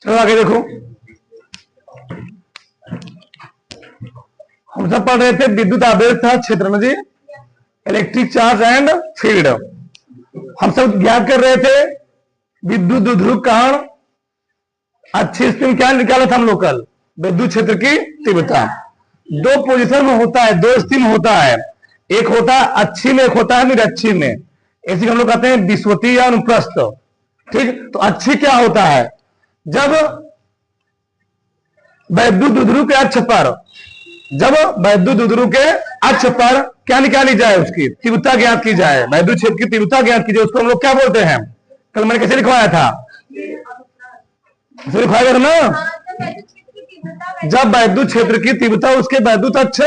चलो आगे देखो, हम सब पढ़ रहे थे विद्युत आवेश था क्षेत्र में जी, इलेक्ट्रिक चार्ज एंड फील्ड। हम सब ज्ञात कर रहे थे विद्युत ध्रुव कारण अच्छी स्थिति में क्या निकाला था हम लोग कल, विद्युत क्षेत्र की तीव्रता। दो पोजीशन में होता है, दो स्थिति में होता है, एक होता है अच्छी में, एक होता है निरक्षी में। ऐसे हम लोग कहते हैं विस्वती या अनुप्रस्थ। ठीक, तो अच्छी क्या होता है, जब वैद्युत ध्रुव के अक्ष पर, जब वैद्युत ध्रुव के अक्ष पर क्या निकाली जाए, उसकी तीव्रता ज्ञात की जाए, वैद्युत क्षेत्र की तीव्रता ज्ञात की जाए, उसको हम लोग क्या बोलते हैं, कल मैंने कैसे लिखवाया था, लिखवाया ना, जब वैद्युत क्षेत्र की तीव्रता उसके वैद्युत अक्ष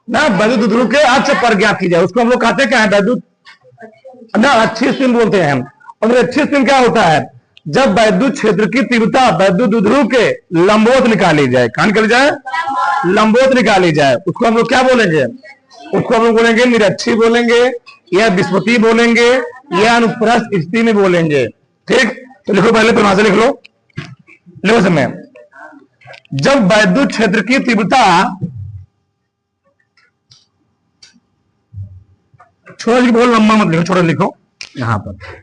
ना वैद्युत ध्रुव के अक्ष पर ज्ञात की जाए, उसको हम लोग कहते क्या है, वैद्युत ना अच्छी स्पिन बोलते हैं। और अच्छी स्पिन क्या होता है, जब वैद्युत क्षेत्र की तीव्रता वैद्युत ध्रुव के लंबवत निकाली जाए, कहां निकाली जाए, लंबवत निकाली जाए, उसको हम लोग क्या बोलेंगे, उसको हम लोग बोलेंगे निरक्षी बोलेंगे, या विस्वती बोलेंगे, या अनुप्रस्थ स्थिति में बोलेंगे। ठीक, तो लिखो, पहले परिभाषा लिख लो, लिखो समय, जब वैद्युत क्षेत्र की तीव्रता, छोटा बोल, लंबा मत लिखो, छोटा लिखो यहां पर,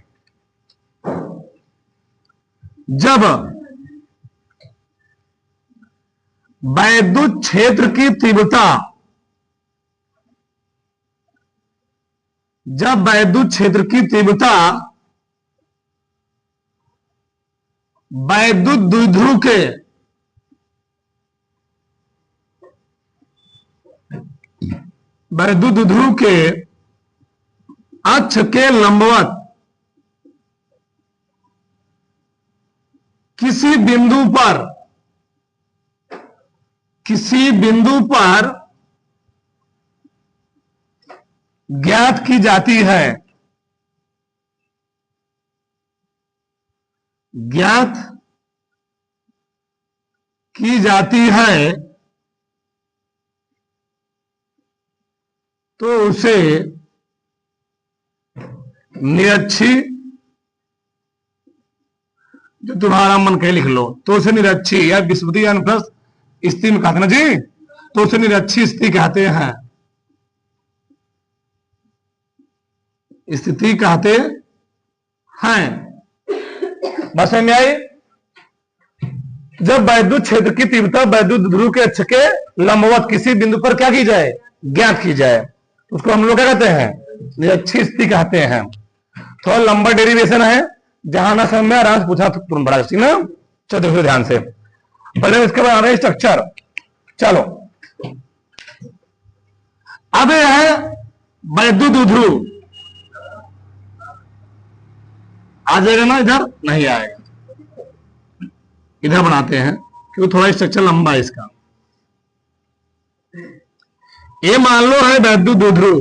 जब वैद्युत क्षेत्र की तीव्रता, जब वैद्युत क्षेत्र की तीव्रता वैद्युत द्विध्रुव के वैद्युत ध्रुव के अक्ष के लंबवत किसी बिंदु पर ज्ञात की जाती है, ज्ञात की जाती है, तो उसे निरक्षी, जो तुम्हारा मन कहे लिख लो, तो उसे निरक्षी या विस्वती या अनुप्रस्थ स्थिति में कहते ना जी, तो उसे निरक्षी स्थिति कहते हैं, स्थिति कहते हैं। बस में आई, जब वैद्युत क्षेत्र की तीव्रता वैद्युत ध्रुव के अक्ष के लंबवत किसी बिंदु पर क्या की जाए, ज्ञात की जाए, उसको हम लोग क्या कहते हैं, निरक्षी स्थिति कहते हैं। थोड़ा लंबा डेरिवेशन है, जहां ना समझ में आराम से पूछा तो तुरंत बड़ा ना। चलो देखो ध्यान से, पहले इसके बाद आ रहा है स्ट्रक्चर। चलो अब यह है वैद्युत ध्रुव, आ जाएगा ना, इधर नहीं आएगा, इधर बनाते हैं क्योंकि थोड़ा स्ट्रक्चर लंबा है इसका। ये मान लो है वैद्युत ध्रुव,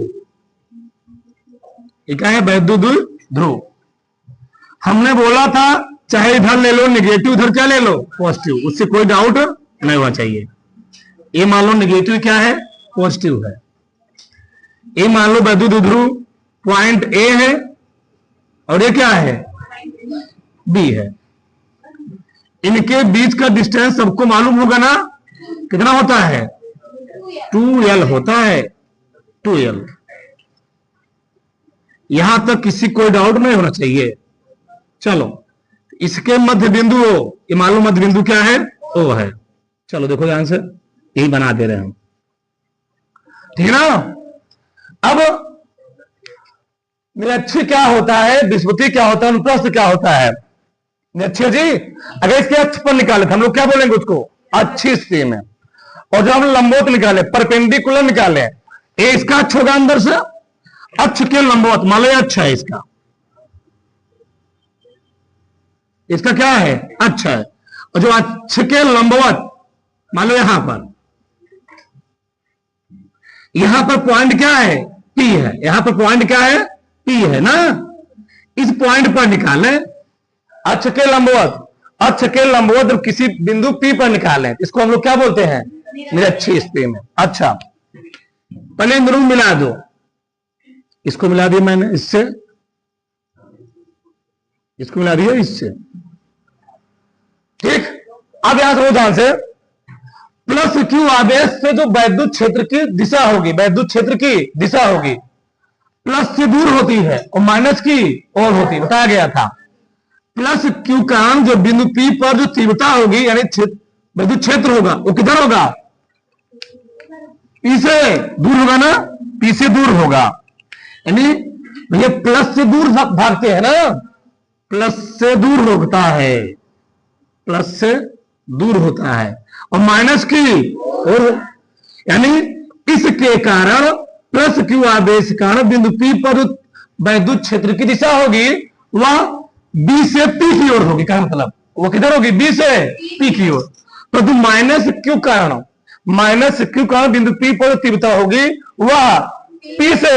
ये क्या है, वैद्युत ध्रुव। हमने बोला था चाहे इधर ले लो निगेटिव, इधर क्या ले लो पॉजिटिव, उससे कोई डाउट नहीं होना चाहिए। ये मान लो निगेटिव क्या है, पॉजिटिव है। ये मान लो वैद्युत ध्रुव पॉइंट ए है और ये क्या है, बी है। इनके बीच का डिस्टेंस सबको मालूम होगा ना, कितना होता है, 2l होता है, 2l। यहां तक किसी कोई डाउट नहीं होना चाहिए। चलो इसके मध्य बिंदु ओ, ये मालूम मध्य बिंदु क्या है, ओ है। चलो देखो ध्यान से, यही बना दे रहे हैं हम, ठीक है ना। अब निरक्षी क्या होता है, विस्वती क्या होता है, अनुप्रस्थ क्या होता है। निरक्षी जी अगर इसके अक्ष पर निकाले तो हम लोग क्या बोलेंगे उसको, अच्छी स्थिति में। और जब हम लंबवत निकाले, परपेंडिकुलर निकाले, ये इसका अक्ष होगा अंदर से, अक्ष के लंबवत, मान लो अच्छा है इसका, इसका क्या है, अच्छा है। और जो अक्ष के लंबवत मान लो यहां पर पॉइंट क्या है, P है, यहां पर पॉइंट क्या है, P है ना। इस पॉइंट पर निकालें अक्ष के लंबवत, अक्ष के लंबवत किसी बिंदु P पर निकालें, इसको हम लोग क्या बोलते हैं, निरक्षी स्थिति में। अच्छा पहले इन दोनों मिला दो, इसको मिला दिया मैंने इससे, इसको मिला दिया इससे, ठीक। अब यहां से ध्यान से, प्लस क्यू आवेश से जो वैद्युत क्षेत्र की दिशा होगी, वैद्युत क्षेत्र की दिशा होगी प्लस से दूर होती है और माइनस की ओर होती है, बताया गया था। प्लस क्यू का जो बिंदु पी पर जो तीव्रता होगी यानी वैद्युत क्षेत्र होगा वो किधर होगा, पी से दूर होगा ना, पी से दूर होगा। यानी ये प्लस से दूर भागते हैं ना, प्लस से दूर होता है, प्लस से दूर होता है और माइनस की और, यानी इसके कारण प्लस क्यू आवेश कारण बिंदु पी पर वैद्युत क्षेत्र की दिशा होगी वह बी से पी की ओर होगी। क्या मतलब, वो किधर होगी, बी से पी की ओर। तो माइनस क्यू कारण, माइनस क्यू कारण बिंदु पी पर तीव्रता होगी वह पी से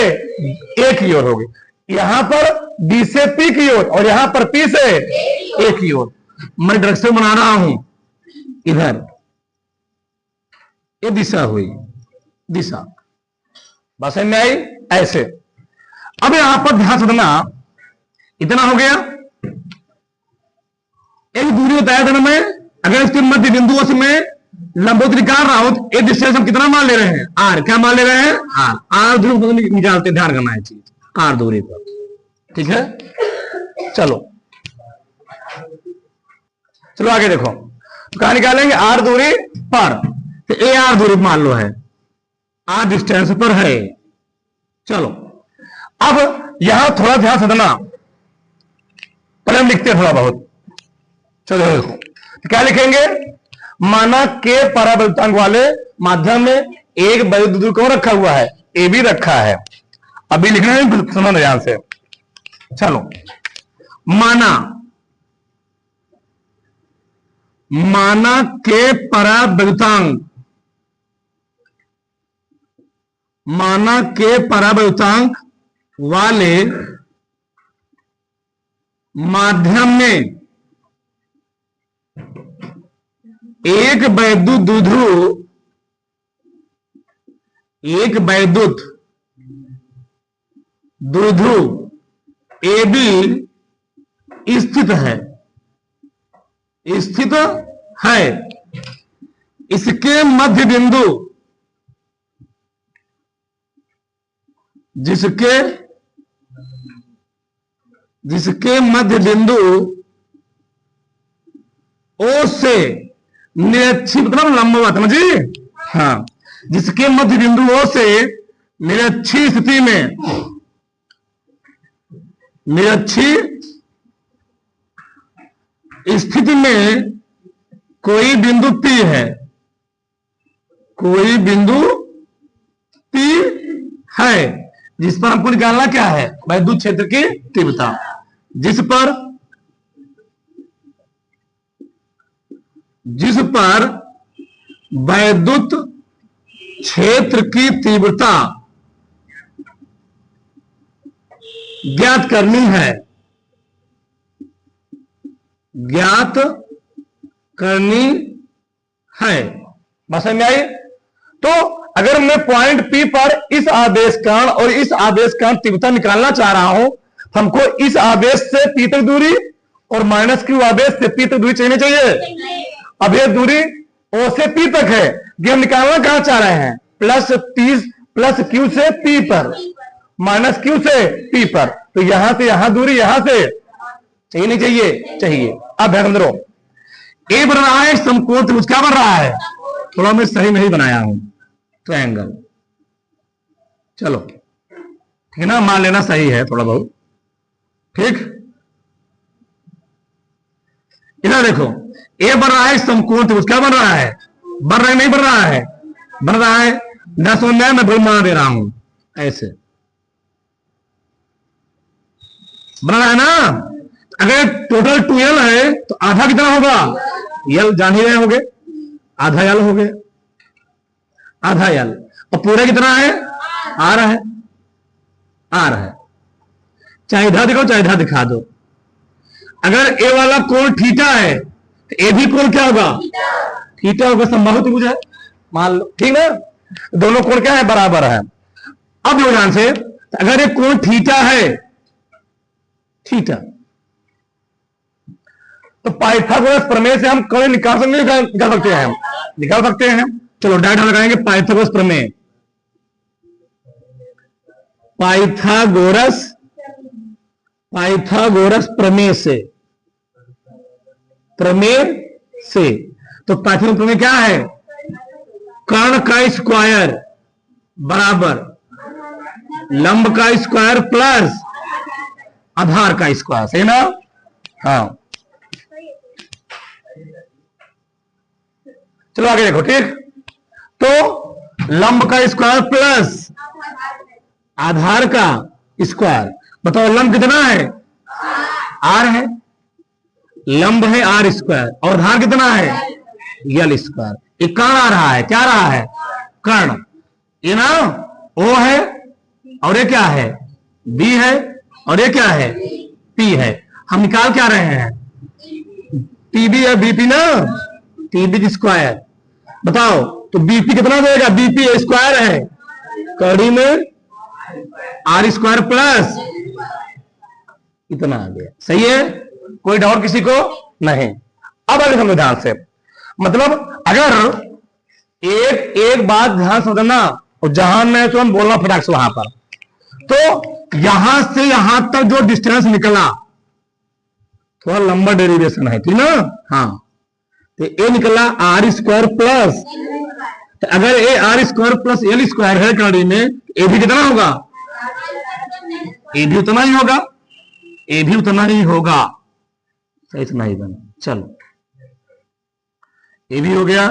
ए की ओर होगी। यहां पर बी से पी की ओर और यहां पर पी से ए की ओर। मैं डायरेक्शन बना रहा हूं, इधर ये दिशा हुई, दिशा बस में आई ऐसे। अब यहां पर ध्यान से देना, इतना हो गया, एक दूरी बताया था ना मैं, अगर इसके मध्य बिंदुओं से मैं लंबवत निकाल रहा हूं तो ये डिस्टेंस हम कितना मान ले रहे हैं, आर। क्या मान ले रहे हैं, आर। आर दूरी निकालते, ध्यान करना है चीज, आर दूरी पर, ठीक है। चलो चलो आगे देखो, कहां निकालेंगे, आर दूरी पर, तो ए आर दूरी मान लो है, आर डिस्टेंस पर है। चलो अब यहां थोड़ा ध्यान से देना, पहले हम लिखते हैं थोड़ा बहुत। चलो देखो तो क्या लिखेंगे, माना के परावृत्तांक वाले माध्यम में एक वैद्युत द्विध्रुव कौन रखा हुआ है, ए भी रखा है। अभी लिखना है, सुनो ध्यान से। चलो माना के परावृत्तांक, माना के परावृत्तांक वाले माध्यम में एक वैद्युत द्विध्रुव, एक वैद्युत द्विध्रुव ए बी स्थित है, स्थित है। इसके मध्य बिंदु, जिसके मध्य बिंदु ओ से निरक्षीय, मतलब लंबवत, समझिए, हाँ, जिसके मध्य बिंदु ओ से निरक्षीय स्थिति में, निरक्षीय स्थिति में कोई बिंदु P है, कोई बिंदु P है, जिस पर हमको निकालना क्या है, वैद्युत क्षेत्र की तीव्रता, जिस पर वैद्युत क्षेत्र की तीव्रता ज्ञात करनी है, ज्ञात करनी है। बस समझ में आई। तो अगर मैं पॉइंट P पर इस आवेश कण और इस आवेश कण तीव्रता निकालना चाह रहा हूं, हमको इस आवेश से P तक दूरी और माइनस क्यू आवेश से P तक दूरी चाहिए। अब ये दूरी O से P तक है, ये हम निकालना कहां चाह रहे हैं, प्लस क्यू से P पर, माइनस क्यू से P पर। तो यहां से यहां दूरी, यहां से चाहिए नहीं चाहिए, चाहिए। अब ध्यान दो, ए बन रहा है समकोण त्रिभुज, क्या बन रहा है, थोड़ा मैं सही नहीं बनाया हूं, ट्रायंगल। चलो ठीक है ना, मान लेना सही है थोड़ा बहुत, ठीक। इधर देखो, ए बन रहा है समकोण त्रिभुज, क्या बन रहा है, बन रहा है नहीं बन रहा है, बन रहा है। न समझ में मैं मान दे रहा हूं, ऐसे बन रहा है ना। अगर टोटल 2l है तो आधा कितना होगा, l जान ही रहे होगे, आधा l हो गया, आधा l। और पूरा कितना है, r है, r है। चाहे इधर दिखाओ चाहे इधर दिखा दो। अगर a वाला कोण थीटा है तो a भी कोण क्या होगा, थीटा होगा, संभावित त्रिभुज है मान लो, ठीक है। दोनों कोण क्या है, बराबर है। अब ध्यान से, अगर ये कोण थीटा है, थीटा, तो पाइथागोरस प्रमेय से हम कर्ण निकाल सकते हैं, निकाल सकते हैं, निकाल सकते हैं। चलो डाटा लगाएंगे पाइथागोरस प्रमेय। पाइथागोरस प्रमेय से, तो पाइथागोरस प्रमेय क्या है? कर्ण का स्क्वायर बराबर लंब का स्क्वायर प्लस आधार का स्क्वायर, सही ना? हाँ, चलो आगे देखो। ठीक, तो लंब का स्क्वायर प्लस आधार का स्क्वायर। बताओ लंब कितना है? आर है, लंब है आर स्क्वायर, और आधार कितना है? यल स्क्वायर। ये कर्ण आ रहा है, क्या आ रहा है? कर्ण। ये ना ओ है, और ये क्या है? बी है, और ये क्या है? पी है। हम निकाल क्या रहे हैं? टीबी या बीपी ना, टीबी स्क्वायर। बताओ तो बीपी कितना देगा? बीपी स्क्वायर है, कड़ी में आर स्क्वायर प्लस इतना आ गया, सही है? कोई डाउट किसी को? नहीं। अब आगे समझो ध्यान से। मतलब अगर एक बात ध्यान समझना, और जहां मैं तुरंत बोलना फटाक से वहां पर, तो यहां से यहां तक जो डिस्टेंस निकला थोड़ा लंबा डेरिवेशन है, ठीक ना? हाँ, तो ए निकला आर स्क्वायर प्लस, तो अगर A R square plus L square है कड़ी में, ए भी कितना होगा? ए भी उतना ही होगा, ए भी उतना ही होगा, सही इतना ही बना। चलो ए भी हो गया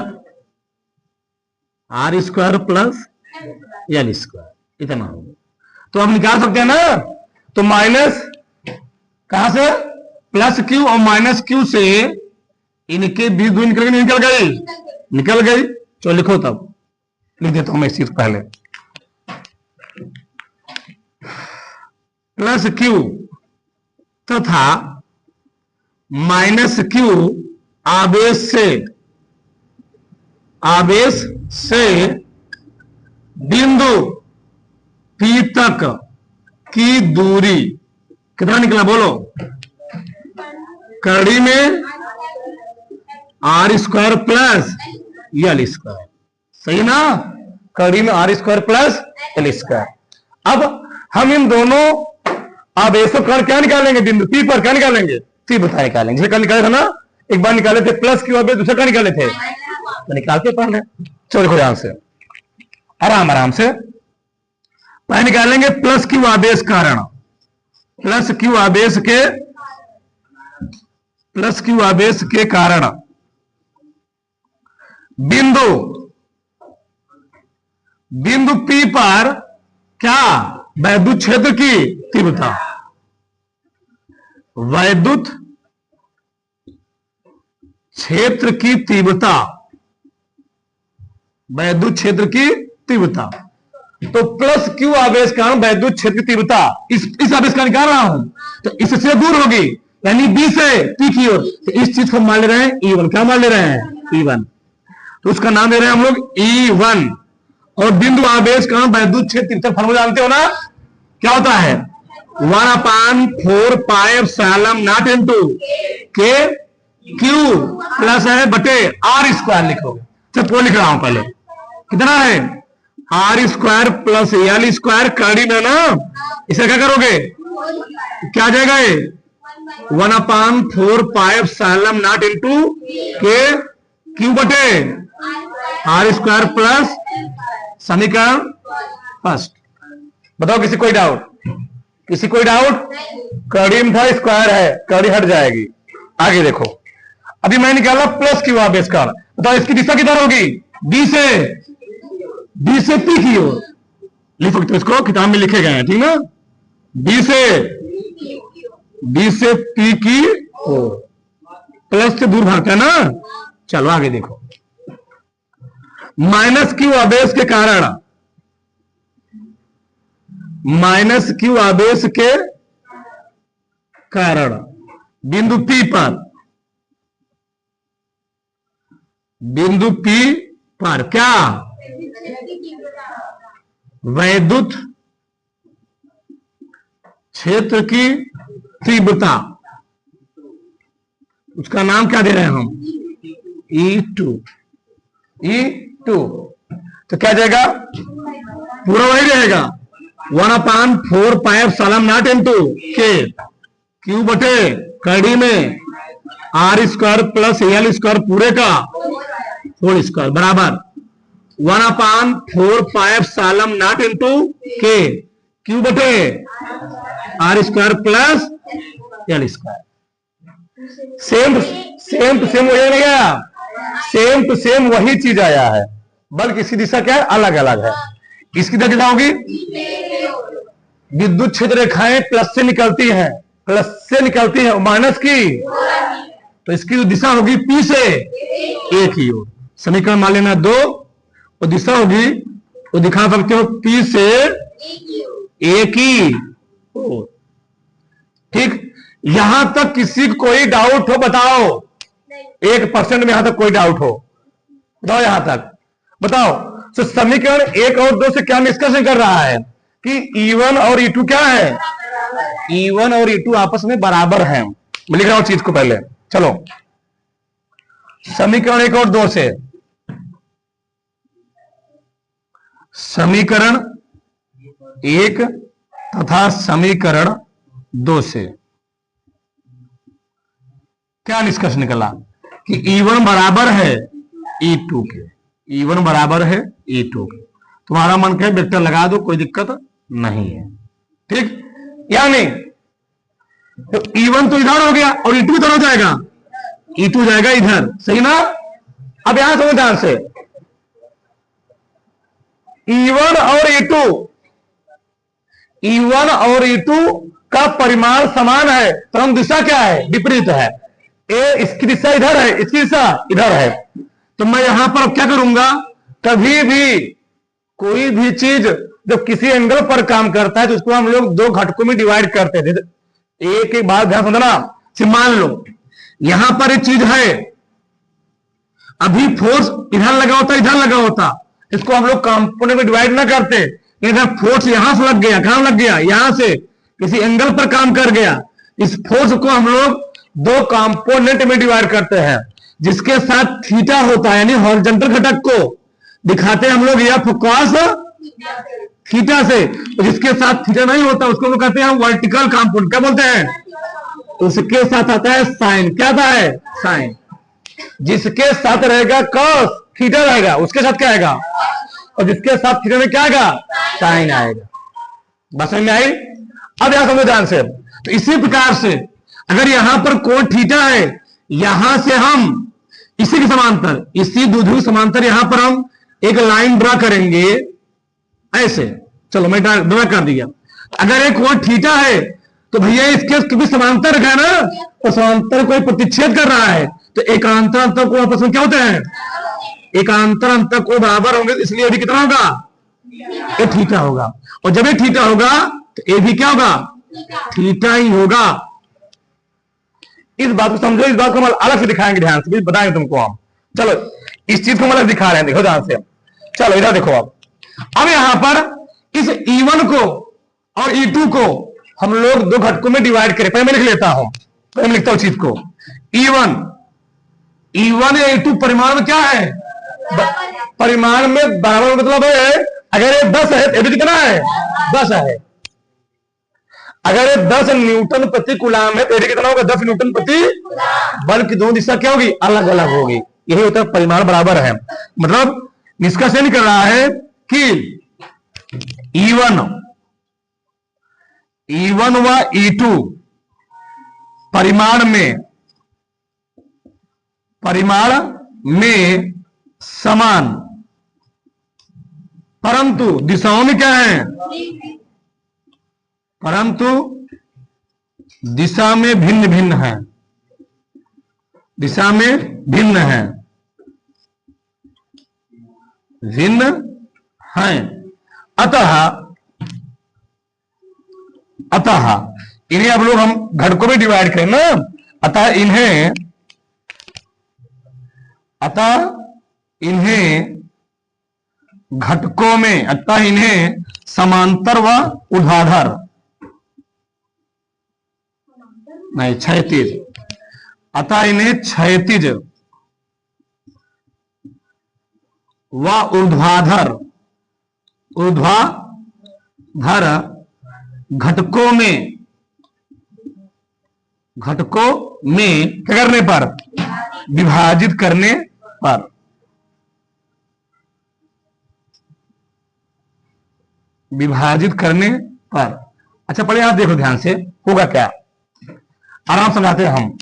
R square plus L square, इतना होगा। तो हम निकाल सकते हैं ना, तो माइनस कहां से? प्लस क्यू और माइनस क्यू से इनके बीच दूरी निकल गई, निकल गई, निकल गई। चलो लिखो, तब लिख देता हूं मैं इस चीज पहले। प्लस क्यू तथा माइनस क्यू आवेश से बिंदु पी तक की दूरी कितना निकला? बोलो। कड़ी में R square plus L square, सही ना? कड़ी में R square plus L square. अब हम इन दोनों आवेशों का क्या निकालेंगे? बिंदु पी पर क्या निकालेंगे? सी बता निकालेंगे। कल निकाले था ना, एक बार निकाले थे प्लस क्यू आवेश, दूसरा क्या निकाले थे? तो निकाल के पढ़ रहे। चलो देखो ध्यान से, आराम से पहले निकालेंगे प्लस क्यू आवेश कारण, प्लस क्यू आवेश के कारण बिंदु पी पर क्या? वैद्युत क्षेत्र की तीव्रता, वैद्युत क्षेत्र की तीव्रता, वैद्युत क्षेत्र की तीव्रता। तो प्लस क्यू आवेश कारण वैद्युत क्षेत्र की तीव्रता इस आवेश का निकाल रहा हूं, तो इससे दूर होगी, यानी बी से पी की ओर। तो इस चीज को मान ले रहे हैं E1। क्या मान ले रहे हैं? E1। तो उसका नाम दे रहे हैं हम लोग E1। और बिंदु आवेश कारण वैद्युत क्षेत्र तीव्रता फॉर्मूला जानते हो ना, क्या होता है? 1/4 पाई एप्सिलॉन नॉट इनटू के क्यू प्लस है बटे आर स्क्वायर लिखोगे। तो लिख रहा हूं पहले, कितना है? R square plus L square कड़ी में ना, इसे क्या करोगे? क्या आ जाएगा ये? 1/4 पाई एप्सिलॉन नॉट इनटू के क्यू बटे आर स्क्वायर प्लस, समीकरण फर्स्ट। बताओ किसी कोई डाउट? किसी कोई डाउट? कड़ी में था स्क्वायर है, कड़ी हट जाएगी। आगे देखो, अभी मैं निकाला प्लस क्यू आवेश का, बताओ इसकी दिशा किधर होगी? बी से पी की ओर लिख सकते हो, इसको किताब में लिखे गए हैं, ठीक ना? बी से पी की ओर, प्लस से दूर भागता है ना। चलो आगे देखो, माइनस क्यू आवेश के कारण, माइनस क्यू आवेश के कारण बिंदु P पर क्या? वैद्युत क्षेत्र की तीव्रता, उसका नाम क्या दे रहे हैं हम? E2। E2 तो क्या जाएगा? पूरा वही रहेगा 1/4 pi epsilon naught into K Q बटे कड़ी में R square plus L square पूरे का होल स्क्वायर बराबर 1/4 pi epsilon naught into K Q बटे R square plus L square. Same to same वही नहीं आया, सेम टू सेम वही चीज आया है, बल्कि इसकी दिशा क्या है? अलग अलग है। इसकी दिशा क्या होगी? विद्युत क्षेत्र रेखाएं प्लस से निकलती हैं, प्लस से निकलती है माइनस की, तो इसकी जो दिशा होगी पी से ए की ओर। समीकरण मान लेना 2 और दिशा होगी वो दिखा सकते हो पी से ए की ओर। ठीक, यहां तक किसी को कोई डाउट हो बताओ? 1% में यहां तक कोई डाउट हो बताओ? यहां तक बताओ। तो समीकरण 1 और 2 से क्या निष्कर्ष कर रहा है कि E1 और E2 क्या है? E1 और E2 आपस में बराबर हैं। मैं लिख रहा हूं चीज को पहले, चलो। समीकरण 1 और 2 से, समीकरण 1 तथा समीकरण 2 से क्या निष्कर्ष निकला कि E1 बराबर है E2 के। E1 बराबर है E2 के। तुम्हारा मन कहे वेक्टर लगा दो, कोई दिक्कत नहीं है। ठीक, यानी तो E1 तो इधर हो गया और E2 इधर हो जाएगा, E2 जाएगा इधर, सही ना? अब यहां समझ ध्यान से, E1 और E2, E1 और E2 का परिमाण समान है, परंतु दिशा क्या है? विपरीत है। इसकी दिशा इधर है, इसकी दिशा इधर है। तो मैं यहां पर अब क्या करूंगा? कभी भी कोई भी चीज जब किसी एंगल पर काम करता है तो उसको हम लोग 2 घटकों में डिवाइड करते थे। एक एक बात ध्यान समझना। मान लो यहां पर एक चीज है, अभी फोर्स इधर लगा होता, इधर लगा होता, इसको हम लोग कंपोनेंट में डिवाइड ना करते। इधर फोर्स यहां से लग गया, कहां लग गया? यहां से किसी एंगल पर काम कर गया। इस फोर्स को हम लोग 2 कंपोनेंट में डिवाइड करते हैं, जिसके साथ थीटा होता है, यानी हॉरिजॉन्टल घटक को दिखाते हैं हम लोग या फोकस थीटा से। तो जिसके साथ थीटा नहीं होता उसको हम कहते हैं वर्टिकल कंपोनेंट। क्या बोलते हैं? उसके साथ आता है साइन। क्या आता है? साइन। जिसके साथ रहेगा कॉस, थीटा रहेगा, उसके साथ क्या आएगा? और जिसके साथ थीटा में क्या आएगा? साइन आएगा। बस समझ में आई? अब यहां समझो ध्यान से। तो इसी प्रकार से अगर यहां पर कोण थीटा है, यहां से हम इसी के समांतर, इसी द्विध्रुव समांतर यहां पर हम एक लाइन ड्रा करेंगे ऐसे। चलो मैं ड्रा कर दिया। अगर एक कोण थीटा है तो भैया इसके भी समांतर है ना, तो समांतर कोई प्रतिच्छेद कर रहा है, तो एकांतर अंतर को आपस में क्या होते हैं? एकांतर अंतर को बराबर होंगे, इसलिए अभी कितना होगा? ये थीटा होगा। और जब ये थीटा होगा तो ये भी क्या होगा? थीटा ही होगा। इस बात को समझो, इस बात को हम अलग से दिखाएंगे, ध्यान से बताएंगे तुमको हम। चलो इस चीज को हम अलग दिखा रहे हैं, देखो ध्यान से। चलो इधर देखो। अब यहां पर इस E1 को और E2 को हम लोग 2 घटकों में डिवाइड करें। पहले मैं लिख लेता हूं, पहले मैं लिखता हूं चीज को। E1 या E2 परिमाण में क्या है? परिमाण में बराबर मतलब है, अगर ये 10 है तो ये भी कितना है? 10 है। अगर ये 10 न्यूटन प्रति कूलाम है तो ये कितना होगा? 10 न्यूटन प्रति बल की दोनों दिशा क्या होगी? अलग अलग होगी। यही होता है परिमाण बराबर है। मतलब निष्कर्ष निकल रहा है कि E1 व E2 परिमाण में समान, परंतु दिशाओं में क्या है? परंतु दिशा में भिन्न भिन्न है। दिशा में भिन्न है, भिन्न है। अतः इन्हें अब लोग हम घटकों में डिवाइड करें ना, अतः इन्हें घटकों में, अतः इन्हें समांतर व ऊर्ध्वाधर नहीं, क्षैतिज अतः इन्हें क्षैतिज व ऊर्ध्वाधर घटकों में क्या करने पर, विभाजित करने पर, अच्छा पढ़े आप, देखो ध्यान से होगा क्या, आराम समझाते हैं हम।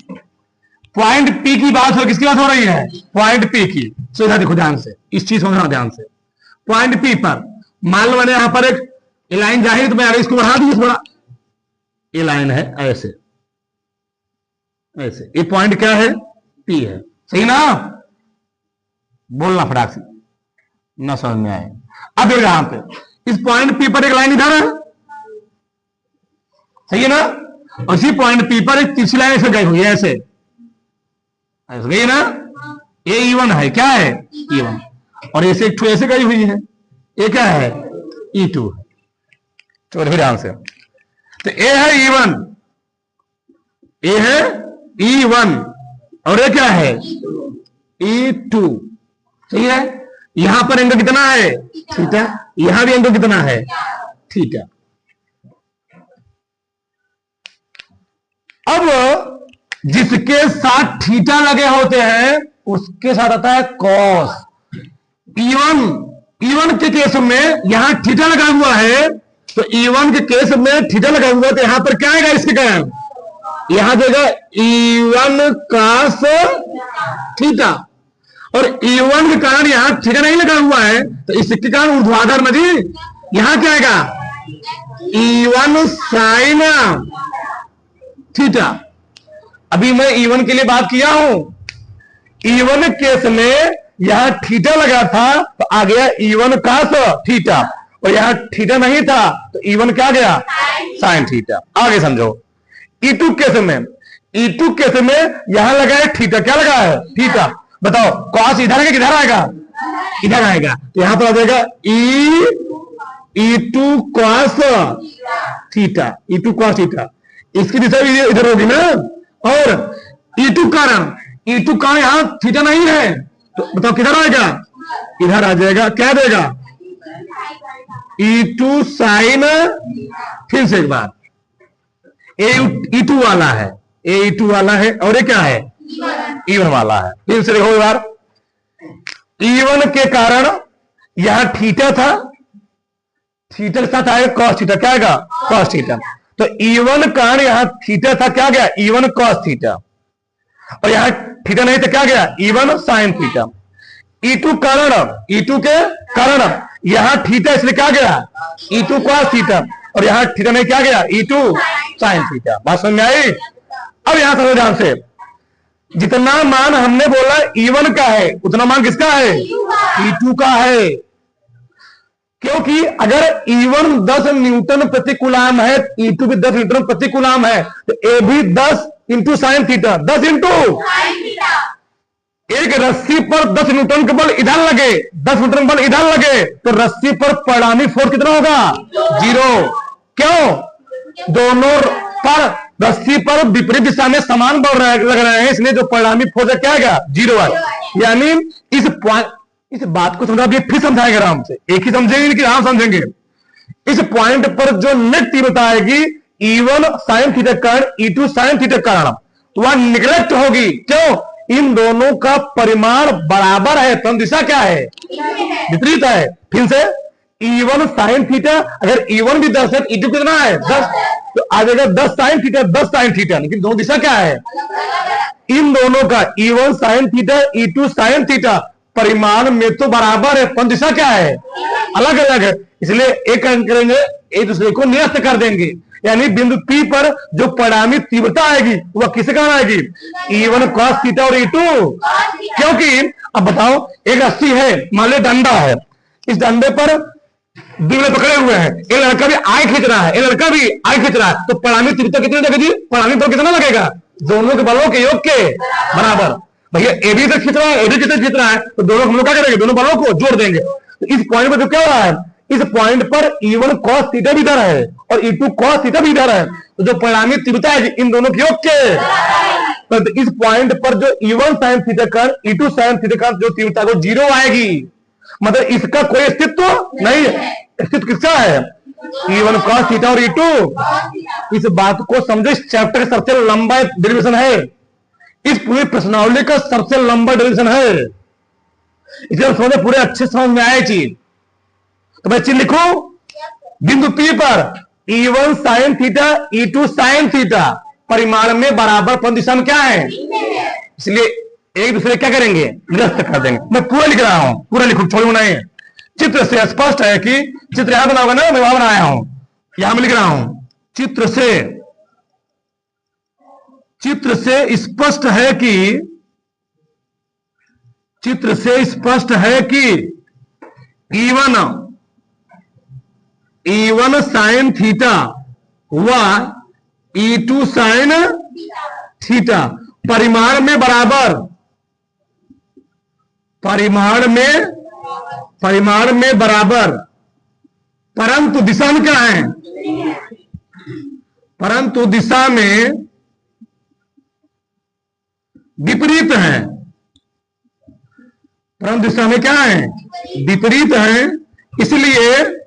पॉइंट पी की बात हो, किसकी बात हो रही है, पॉइंट पी की। तो इधर देखो ध्यान से, इस चीज समझना ध्यान से। पॉइंट पी पर मान लो मैंने यहां पर एक लाइन जाहिर, तो मैं अगर इसको बढ़ा दीजिए थोड़ा, ये लाइन है ऐसे ऐसे, ये पॉइंट क्या है, पी है, सही ना, बोलना फटाक से ना समझ में आए। अब यहां पे इस पॉइंट पी पर एक लाइन इधर है, सही है ना, और इसी पॉइंट पी पर एक तीसरी लाइन ऐसे गई हुई है, ऐसे गई ना, ये E1 है, क्या है E1, और ऐसे एक ऐसे गई हुई है, ये क्या है E2 है। चलो ध्यान से, तो ये है E1, ये है E1 और ये क्या है E2, सही है। यहां पर एंगल कितना है, थीटा, यहां भी एंगल कितना है, थीटा। अब जिसके साथ थीटा लगे होते हैं उसके साथ आता है कॉस। E1 के केस में यहां थीटा लगा हुआ है, तो E1 के केस में थीटा लगा हुआ है, तो यहां पर क्या आएगा, इसके कारण यहां देगा E1 cos थीटा, और E1 के कारण यहां थीटा नहीं लगा हुआ है, तो इसके कारण ऊर्ध्वाधर में जी यहां क्या आएगा, E1 sin थीटा। अभी मैं E1 के लिए बात किया हूं, E1 केस में यहां थीटा लगा था तो आ गया E1 cos थीटा, और यहां थीटा नहीं था तो E1 क्या गया, साइन थीटा। आगे समझो। E2 केस में यहां लगा है थीटा, क्या लगा है, थीटा। बताओ कॉस इधर है, किधर आएगा, इधर आएगा, तो यहां पर आ जाएगा E2 cos theta, E2 cos theta, इसकी दिशा भी इधर होगी ना, और E2 कारण यहां थीटा नहीं है, तो बताओ किधर आएगा, इधर आ जाएगा, क्या देगा E2 sin, फिर से एक बार, E2 वाला है, E2 वाला है, और ये क्या है E1 वाला है। फिर से देखो एक बार, E1 के कारण यहां थीटा था, थीटा के साथ आएगा cos थीटा, क्या आएगा cos थीटा, तो E1 कारण यहां थीटा था, क्या गया E1 cos थीटा, और यहां थीटा नहीं था, क्या गया E1 sin थीटा। E2 के कारण यहां थीटा, इसलिए क्या गया E2 cos थीटा, और यहां थीटा नहीं, क्या गया E2 sin थीटा। बात समझ में आई। अब यहां समझो ध्यान से, जितना मान हमने बोला E1 का है उतना मान किसका है, E2 का है, क्योंकि अगर E1 10 न्यूटन प्रति कूलाम है, E2 भी 10 न्यूटन प्रति कूलाम है, तो ए भी 10 इंटू साइन थीटा, 10 इंटू एक रस्सी पर 10 न्यूटन के बल इधर लगे, 10 न्यूटन बल इधर लगे, तो रस्सी पर परिणामी फोर्स कितना होगा, 0। क्यों, दोनों पर रस्सी पर विपरीत दिशा में समान बल लग रहे हैं, इसलिए जो परिणामी फोर्स है क्या आएगा, 0 है। यानी इस बात को समझा, फिर समझाएंगे आराम से, एक ही समझेंगे कि आराम समझेंगे। इस पॉइंट पर जो नेट तीव्रता आएगी E1 sin थीटा कारण E2 sin थीटा कारण, वह निगलेक्ट होगी। क्यों, इन दोनों का परिमाण बराबर है, तो दिशा क्या है, विपरीत है। फिर से E1 sin थीटा, अगर E1 भी 10 है, E2 कितना है 10, तो आ जाएगा 10 sin थीटा 10 sin थीटा, लेकिन दोनों दिशा क्या है, इन दोनों का E1 sin theta E2 sin theta परिमाण में तो बराबर है, पर दिशा क्या है, अलग अलग है, इसलिए एक करेंगे, एक दूसरे को निरस्त कर देंगे। यानी बिंदु P पर जो परिणामी तीव्रता आएगी वह किसके कारण आएगी, E1 cos थीटा और E2, क्योंकि अब बताओ एक रस्सी है, मान लो डंडा है, इस डंडे पर दूल्हे पकड़े हुए हैं, एक लड़का भी आय खींच रहा है, एक लड़का भी आय खींच रहा है, तो परिणामी तीव्रता कितनी लगेगी, परिणामी बल कितना लगेगा, दोनों के बलों के योग के बराबर। भैया ए भी तक खींच रहा है, ए भी कितना खींच रहा है, तो दोनों हम लोग क्या करेंगे, दोनों बलों को जोड़ देंगे। तो इस पॉइंट पर जो क्या हो रहा है, इस पॉइंट पर E1 cos थीटा भी इधर है और E2 cos थीटा भी इधर है, तो जो परिणामी तीव्रता है इन दोनों के योग के तो इस पॉइंट पर जो E1 sin थीटा कण E2 sin थीटा कण जो तीव्रता को 0 आएगी, मतलब इसका कोई अस्तित्व नहीं है। अस्तित्व किसका है? E1 cos थीटा और E2। इस बात को समझो, इस चैप्टर का सबसे लंबा डेरिवेशन है, इस पूरी प्रश्नावली का सबसे लंबा डेरिवेशन है, इसलिए समझो पूरे अच्छे समझ में आए चीज। तो मैं चीज लिखूं, बिंदु P पर E1 sin theta E2 sin theta परिमाण में बराबर परंतु दिशा में क्या है, इसलिए एक दूसरे क्या करेंगे, निरस्त कर देंगे। मैं पूरा लिख रहा हूं, पूरा लिखूं, छोड़ू नहीं। चित्र से स्पष्ट है कि, चित्र यहां बना होगा ना, मैं वहां बनाया हूं, यहां मैं लिख रहा हूं, चित्र से स्पष्ट है कि, चित्र से स्पष्ट है कि E1 sin थीटा व E2 sin थीटा परिमाण में बराबर, परिमाण में बराबर, परंतु दिशा में क्या है, परंतु दिशा में विपरीत है, परंतु दिशा में क्या है, विपरीत है। इसलिए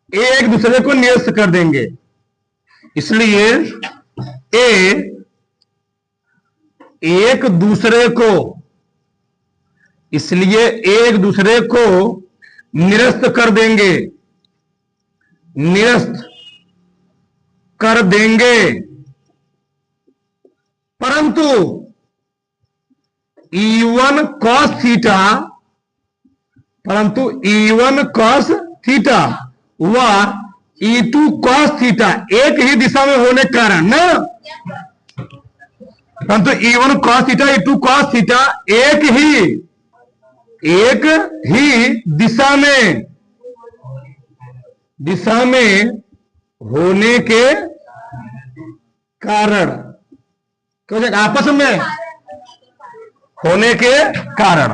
एक दूसरे को निरस्त कर देंगे, इसलिए एक दूसरे को निरस्त कर देंगे, परंतु E1 cos थीटा व E2 cos थीटा एक ही दिशा में होने के कारण ना, परंतु E1 cos theta E2 cos theta एक ही दिशा में होने के कारण, आपस में होने के कारण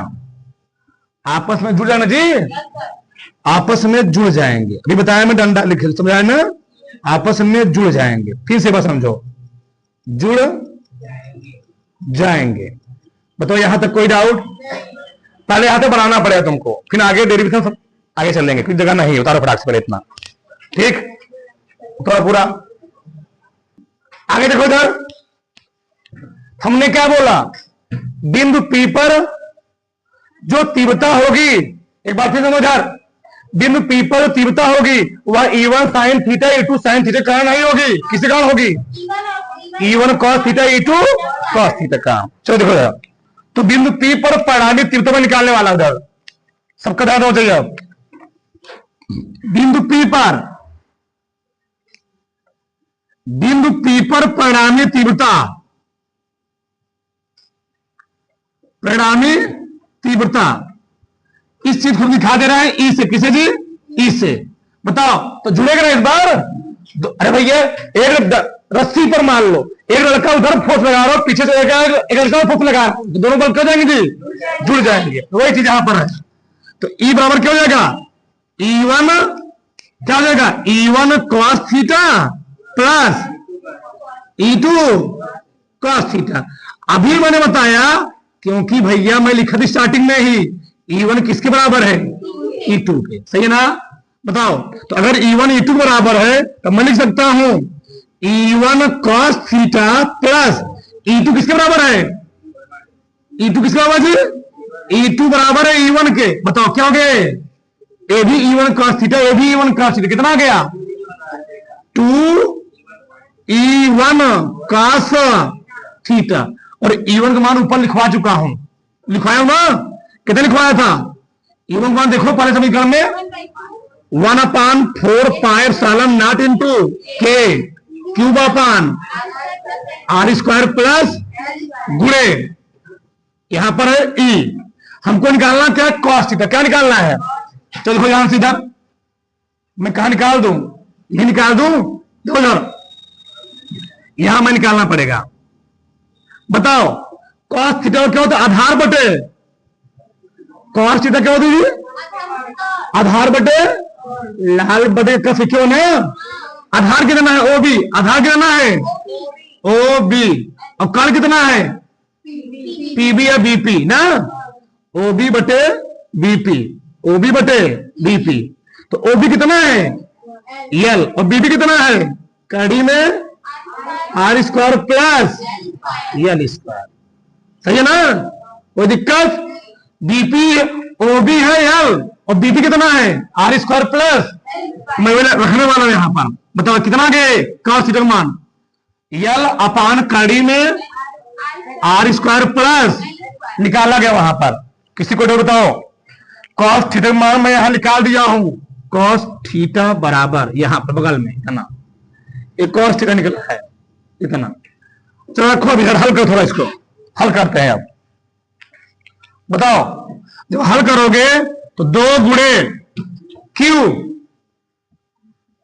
आपस में जुड़ जाना जी, आपस में जुड़ जाएंगे। अभी बताया मैं, डंडा लिख समझाया ना, आपस में जुड़ जाएंगे। फिर से बस समझो, जुड़ जाएंगे। बताओ यहां तक कोई डाउट? पहले यहां तक बनाना पड़ेगा तुमको, फिर आगे डेरिवेशन सब आगे चलेंगे, कुछ जगह नहीं, उतारो फटाक से पहले इतना, ठीक? उतारो पूरा, आगे देखो इधर, हमने क्या बोला, बिंदु P पर जो तीव्रता होगी, एक बात फिर समझ यार, बिंदु P पर जो तीव्रता होगी वह E1 sin theta E2 sin theta कारण नहीं होगी, किसके कारण होगी, E1 cos theta E2 cos theta कारण। चलो देखो जरा, तो बिंदु P पर परिणामी तीव्रता में निकालने वाला, उधर सबका ध्यान हो जाएगा। बिंदु P पर परिणामी तीव्रता इस चीज को दिखा दे रहा है ई से, किसे जी, ई से। बताओ तो जुड़ेगा ना इस बार? अरे भैया एक रस्सी पर मान लो, एक लड़का उधर फोर्स लगा रहा हो, पीछे से एक लड़का फोर्स लगा रहा, दोनों बल कर जाएंगे जी, जुड़ जाएंगे। तो वही चीज यहां पर है। तो ई बराबर क्या हो जाएगा, E1 क्या हो जाएगा, E1 cos theta plus E2 cos theta. अभी मैंने बताया, क्योंकि भैया मैं लिखा थी स्टार्टिंग में ही, E1 किसके बराबर है, E2 के, सही है ना? बताओ, तो अगर E1 E2 बराबर है तो मैं लिख सकता हूं E1 cos theta plus E2 किसके बराबर है, E2 किसके बराबर जी, E2 बराबर है E1 के। बताओ क्या हो गए, ए भी E1 cos थीटा, ए भी E1 cos थीटा, कितना आ गया, 2E1 cos थीटा। और E1 का मान ऊपर लिखवा चुका हूं, लिखवाया ना, कितना लिखवाया था, E1 का मान देखो पहले समीकरण में, 1/4 pi epsilon not into K cube upon R square plus गुणे, यहां पर है E, हमको निकालना क्या है, cos थीटा। क्या निकालना है, चलो देखो यहां सीधा मैं कहा निकाल दूं, ये निकाल दूं, देखो यहां मैं निकालना पड़ेगा। बताओ cos थीटा क्या होता है, आधार बटे, cos थीटा क्या होती है, आधार बटे लाल बटे का क्यों ना, आधार कितना है, OB, आधार कितना है OB, अब कर्ण कितना है, पीबी या बीपी ना, ओबी बटे बीपी, ओबी बटे बीपी। तो ओबी कितना है, एल, और बीपी कितना है, कड़ी में R square plus L square. सही है ना, कोई दिक्कत? बीपी ओबी है एल, और बीपी कितना है, आर स्क्वायर प्लस, मैं रखने वाला हूं यहां पर। बताओ कितना गए कॉस थीटा मान, एल अपान कड़ी में आर स्क्वायर प्लस निकाला गया वहां पर। किसी को डर बताओ, कॉस थीटा मान मैं यहां निकाल दिया हूं, कॉस थीटा बराबर यहां पर बगल में इतना, एक कॉस थीटा निकला है इतना। चलो रखो अभी, हल करो थोड़ा, इसको हल करते हैं अब। बताओ जब हल करोगे तो 2 गुणे क्यू,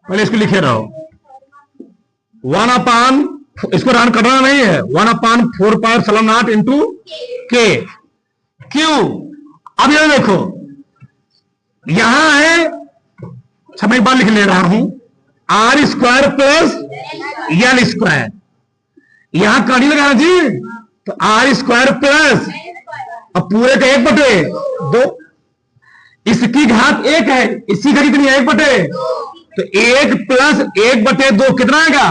पहले इसको लिखे रहो, 1 अपान, इसको रन करना नहीं है, 1 upon 4 pi epsilon not into K Q. अब ये देखो यहां है, सब एक बार लिख ले रहा हूं, R square plus L square, यहां कड़ी लगाना जी, तो आर स्क्वायर प्लस, अब पूरे का 1/2, इसकी घात 1 है, इसी का कितनी है 1/2, तो 1 प्लस 1/2 कितना आएगा,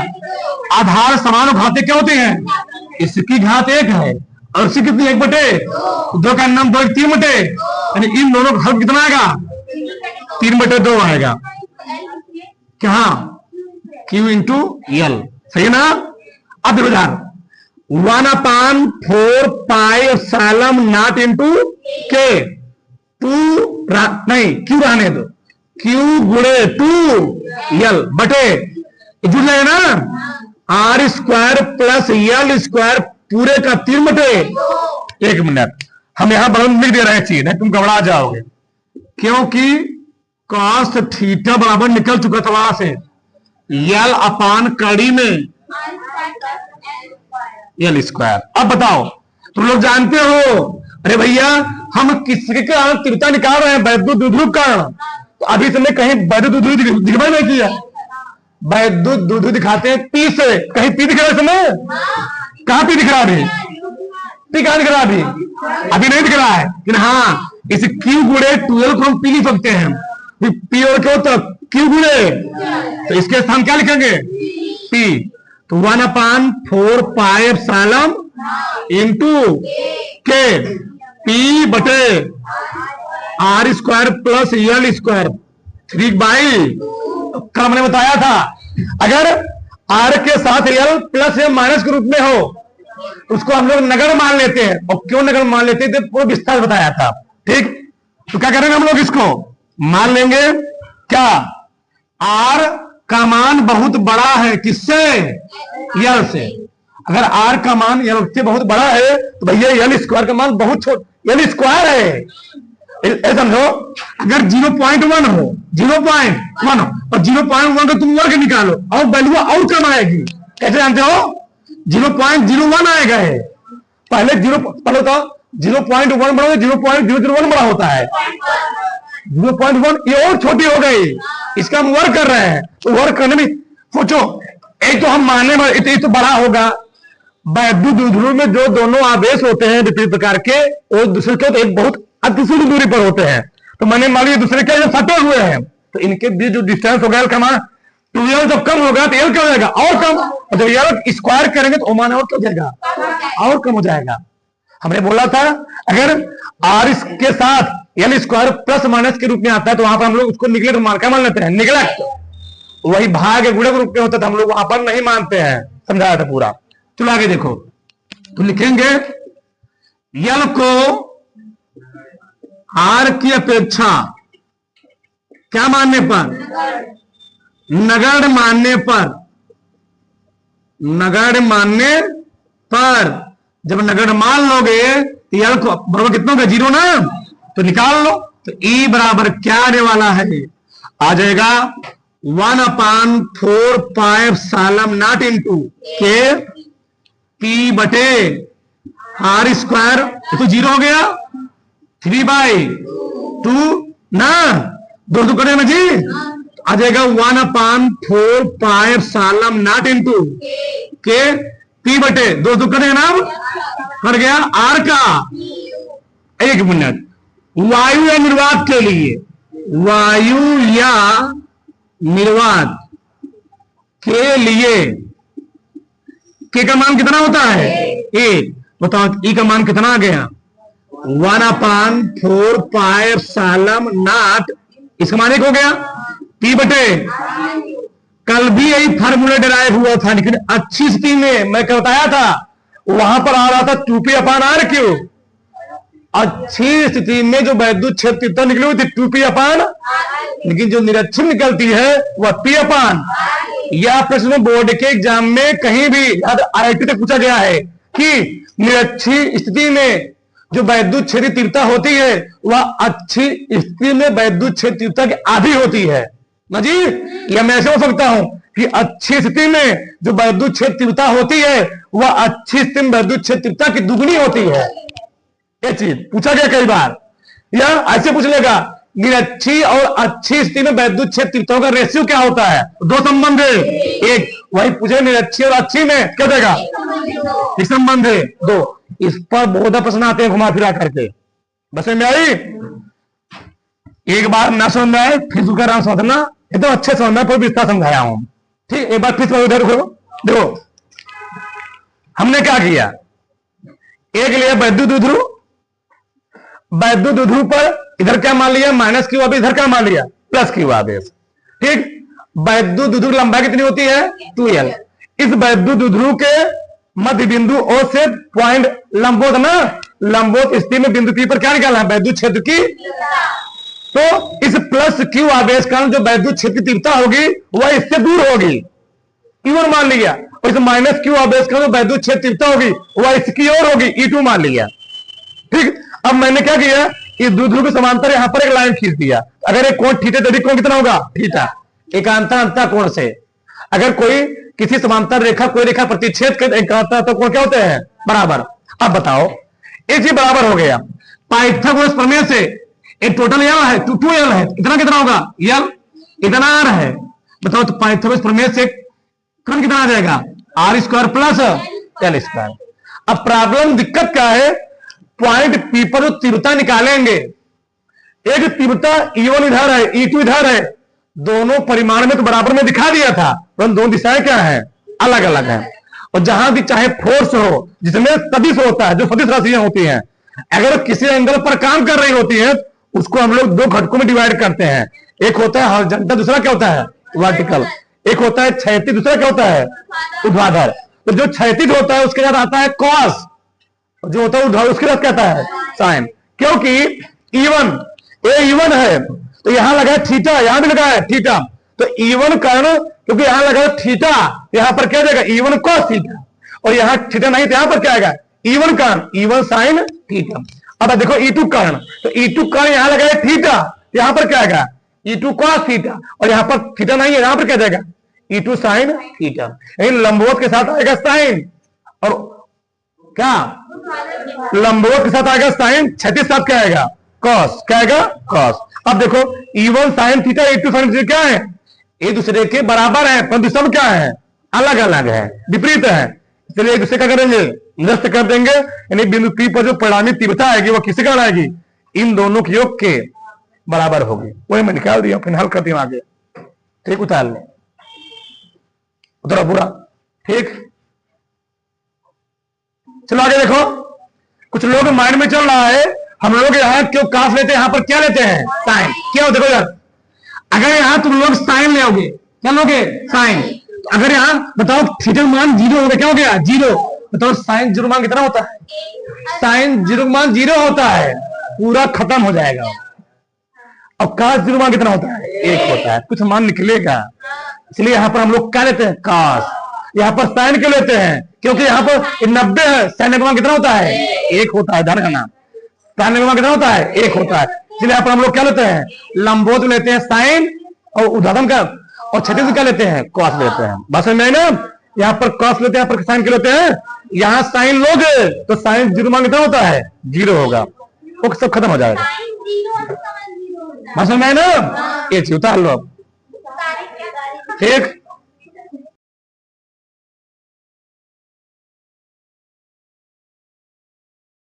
आधार समान घाते क्या होते हैं, इसकी घात 1 है और इसकी कितनी 1/2 का नाम 2 3/2, यानी इन दोनों का हल कितना आएगा, 3/2 आएगा। क्या, क्यू इंटू एल। सही ना। अब देखो ध्यान, 1 upon 4 pi epsilon not into के, 2 नहीं क्यू रहने दो, क्यू गुणे 2 एल बटे, जुड़ जाएगा ना, R square plus L square पूरे का 3/2। 1 मिनट, हम यहां बराबर लिख दे रहे हैं चीज, नहीं तुम घबरा जाओगे, क्योंकि कॉस थीटा बराबर निकल चुका था वहां से, एल अपान कड़ी में एल स्क्वायर। अब बताओ तुम लोग जानते हो, अरे भैया हम किसके कारण तीव्रता निकाल रहे हैं, वैद्युत द्विध्रुव कारण, तो अभी तुमने कहीं वैद्युत द्विध्रुव दिखा नहीं किया, वैद्युत द्विध्रुव दिखाते हैं पी से, कहीं पी दिख रहा है समय, कहां पी दिख रहा है अभी, पी कहां दिख रहा है अभी नहीं दिख रहा है, लेकिन हाँ इस क्यू गुणे 12 को हम पी लिख सकते हैं, पी और क्यों तो क्यू गुणे, तो इसके स्थान क्या लिखेंगे, पी। तो 1 upon 4 pi epsilon into K, P बटे R square plus L square 3/, कल हमने बताया था अगर आर के साथ एल प्लस या माइनस के रूप में हो उसको हम लोग नगण्य मान लेते हैं, और क्यों नगण्य मान लेते थे पूरा विस्तार बताया था। ठीक, तो क्या करेंगे हम लोग, इसको मान लेंगे क्या, आर का मान बहुत बड़ा है किससे, एल से। अगर आर का मान एल से बहुत बड़ा है तो भैया एल स्क्वायर का मान बहुत छोटा, एल स्क्वायर है, समझो। अगर 0.1 हो, 0.1 और 0.1 का तुम वर्ग निकालो और वैल्यू और कम आएगी, कैसे जानते हो, 0.01 आएगा है, पहले तो 0.1 बड़ा, 0.001 बड़ा होता है, 0.1 ये और छोटी हो गई, इसका हम वर्क कर रहे हैं, तो वर्क करने में सोचो, एक तो हम मानने में एक तो बड़ा होगा, वैद्युत द्विध्रुव में जो दोनों आवेश होते हैं विपरीत प्रकार के, वो दूसरे के एक बहुत अतिशय दूरी पर होते हैं, तो मैंने मान लिया दूसरे के सटे हुए हैं, तो इनके बीच जो डिस्टेंस होगा एल का मान 2l जब कम होगा तो एल क्या हो जाएगा, और कम, और जब एल स्क्वायर करेंगे तो मान और क्या हो जाएगा, और कम हो जाएगा। हमने बोला था अगर आर के साथ एल स्क्वायर प्लस माइनस के रूप में आता है तो वहां पर हम लोग उसको निगलेक्ट मान क्या मान लेते हैं, निगलेक्ट, वही भाग गुणक रूप में होता था, हम लोग वहां पर नहीं मानते हैं, समझाया था पूरा। चलो आगे देखो, तो लिखेंगे एल को आर की अपेक्षा क्या मानने पर, नगण्य मानने पर, नगण्य मानने पर, जब नगण्य मान लोगे तो एल को बराबर कितना होगा, 0 ना, तो निकाल लो, तो E बराबर क्या आने वाला है, आ जाएगा 1 upon 4 pi epsilon not into K P बटे आर स्क्वायर, तो 0 हो गया, 3/2 ना, 2 करें ना जी, आ जाएगा 1 upon 4 pi epsilon not into के P/2 तो करें ना, कर गया R का। एक मिनट, वायु या निर्वात के लिए, वायु या निर्वात के लिए के का मान कितना होता है? 1। बताओ ई का मान कितना आ गया? 1/4 पाई एप्सिलॉन नॉट, इसका मान 1 हो गया। P/, कल भी यही फार्मूला डिराइव हुआ था, लेकिन अच्छी स्थिति में मैं क्या बताया था, वहां पर आ रहा था 2P/R3। अच्छी स्थिति में जो वैद्युत क्षेत्र तीव्रता निकली हुई थी 2P/, लेकिन जो निरक्षर निकलती है वह P/। यह प्रश्न बोर्ड के एग्जाम में कहीं भी IIT तक पूछा गया है कि निरक्षी स्थिति में जो वैद्युत क्षेत्र तीव्रता होती है वह अच्छी स्थिति में वैद्युत क्षेत्र तीव्रता की आधी होती है ना जी। यह मैं ऐसे हो सकता हूं कि अच्छी स्थिति में जो वैद्युत क्षेत्र तीव्रता होती है वह अच्छी स्थिति में वैद्युत क्षेत्र तीव्रता की दुगनी होती है। यह चीज पूछा गया कई बार, या ऐसे पूछ लेगा निरक्षी और अच्छी स्थिति में वैद्युत क्षेत्र तीव्रताओं का रेशियो क्या होता है? 2 संबंध है। एक वही पूछे निरक्षी और अच्छी में क्या देगा? एक संबंध है 2। इस पर बहुत प्रश्न आते हैं घुमा फिरा करके। बस में आई, एक बार ना समझ में आए फिर उसका नाम समझना, एकदम अच्छे समझना, पर विस्तार समझाया हूं। ठीक, एक बार फिर उधर देखो हमने क्या किया, एक लिया वैद्युत द्विध्रुव, वैद्युत द्विध्रुव पर इधर क्या मान लिया? -Q आवेश, इधर क्या मान लिया? +Q आवेश। ठीक, वैद्युत द्विध्रुव की लंबाई कितनी होती है? 2L। इस वैद्युत द्विध्रुव के मध्य बिंदु O से पॉइंट लंबवत ना, लंबवत स्थिति में बिंदु P पर क्या निकालना है? वैद्युत क्षेत्र की। तो इस +Q आवेश का जो वैद्युत क्षेत्र की तीव्रता होगी वह इससे दूर होगी, E1 मान लिया। और इस -Q आवेश का जो वैद्युत क्षेत्र तीव्रता होगी वह इसकी ओर होगी, E2 मान लिया। ठीक, अब मैंने क्या किया, इस द्विध्रुव के समांतर यहां पर एक लाइन खींच दिया। अगर एक कोण थीटा, तो कोण कितना होगा? थीटा। एकांतर अंतः कोण से अगर कोई किसी समांतर रेखा कोई रेखा प्रतिच्छेद कर एकांतर अंतः कोण क्या होते हैं? बराबर। अब बताओ, एक चीज बराबर हो गया, पाइथागोरस प्रमेय से एक टोटल L है, 2L है, इतना कितना होगा? L, इतना R है। बताओ तो पाइथागोरस प्रमेय से कौन कितना आ जाएगा? R² plus L²। अब प्रॉब्लम दिक्कत क्या है, पॉइंट P पर जो तीव्रता निकालेंगे, एक तीव्रता E1 इधर है, E2 इधर है, दोनों परिमाण में तो बराबर में दिखा दिया था, परंतु दोनों दिशाएं क्या है? अलग अलग है। और जहां भी चाहे फोर्स हो, जिसमें सदिश होता है, जो सदिश राशियां होती हैं, अगर किसी एंगल पर काम कर रही होती है उसको हम लोग 2 घटकों में डिवाइड करते हैं। एक होता है हॉरिजॉन्टल, दूसरा क्या होता है? वर्टिकल। एक होता है क्षैतिज, दूसरा क्या होता है? ऊर्ध्वाधर। तो जो क्षैतिज होता है उसके साथ आता है कॉस, जो होता है ऊर्ध्वाधर उसके साथ क्या आता है? साइन। क्योंकि E1 है तो यहां लगा है थीटा, यहां भी लगा है थीटा, तो E1 कारण, क्योंकि यहां लगा है थीटा, यहां पर क्या जाएगा? E1 cos theta. और यहां थीटा नहीं तो यहां पर क्या आएगा? E1 कारण, E1 sin थीटा। अब देखो E2 कारण, तो E2 कारण यहां लगा है थीटा, यहां पर क्या आएगा? E2 cos theta. और यहां पर थीटा नहीं है, यहां पर क्या जाएगा? E2 sin theta. लेकिन लंबवत के साथ आएगा साइन, और क्या लंबवत के साथ आएगा साइन, क्षैतिज साथ क्या आएगा? कॉस। क्या आएगा? कॉस। अब देखो E1 sin theta, E2 sin theta क्या है? एक दूसरे के बराबर है, परंतु सब क्या है? अलग अलग है, विपरीत है। इसलिए एक दूसरे क्या करेंगे? निरस्त कर देंगे, यानी बिंदु P पर जो परिणामी तीव्रता आएगी वो किसके कारण आएगी? इन दोनों के योग के बराबर होगी। वही मैं निकाल दिया, फिर हल कर दिया आगे। ठीक, उतार ले, उतरा पूरा। ठीक, चलो आगे देखो, कुछ लोग माइंड में चल रहा है हम लोग यहाँ क्यों काफ लेते हैं, यहां पर क्या लेते हैं? साइन। क्यों? देखो यार, अगर यहां तुम लोग साइन लोगे, क्या लोगे? साइन। तो अगर यहां बताओ थीटा मान 0 हो गया, क्या हो गया? 0। बताओ साइन 0 मान कितना होता है? साइन 0 मान 0 होता है, पूरा खत्म हो जाएगा। अब काश 0 मान कितना होता है? 1 होता है, कुछ मान निकलेगा। इसलिए यहां पर हम लोग क्या लेते हैं? काश। यहां पर साइन क्यों लेते हैं? क्योंकि यहां पर 90 है, साइन का मान कितना होता है? 1 होता है। ध्यान रखना, साइन का मान कितना होता है? 1 होता है। इसलिए यहां पर हम लोग क्या लेते हैं? लंबवत लेते हैं साइन, और ऊर्ध्वाधर का, और क्षैतिज क्या लेते हैं? कॉस लेते हैं। बस में ना, यहाँ पर कॉस लेते हैं, यहाँ पर साइन क्या लेते हैं? यहाँ साइन लोगे तो साइन 0 मान कितना होता है? 0 होगा, वो सब खत्म हो जाएगा। बस में ना, ये उतार लो। ठीक,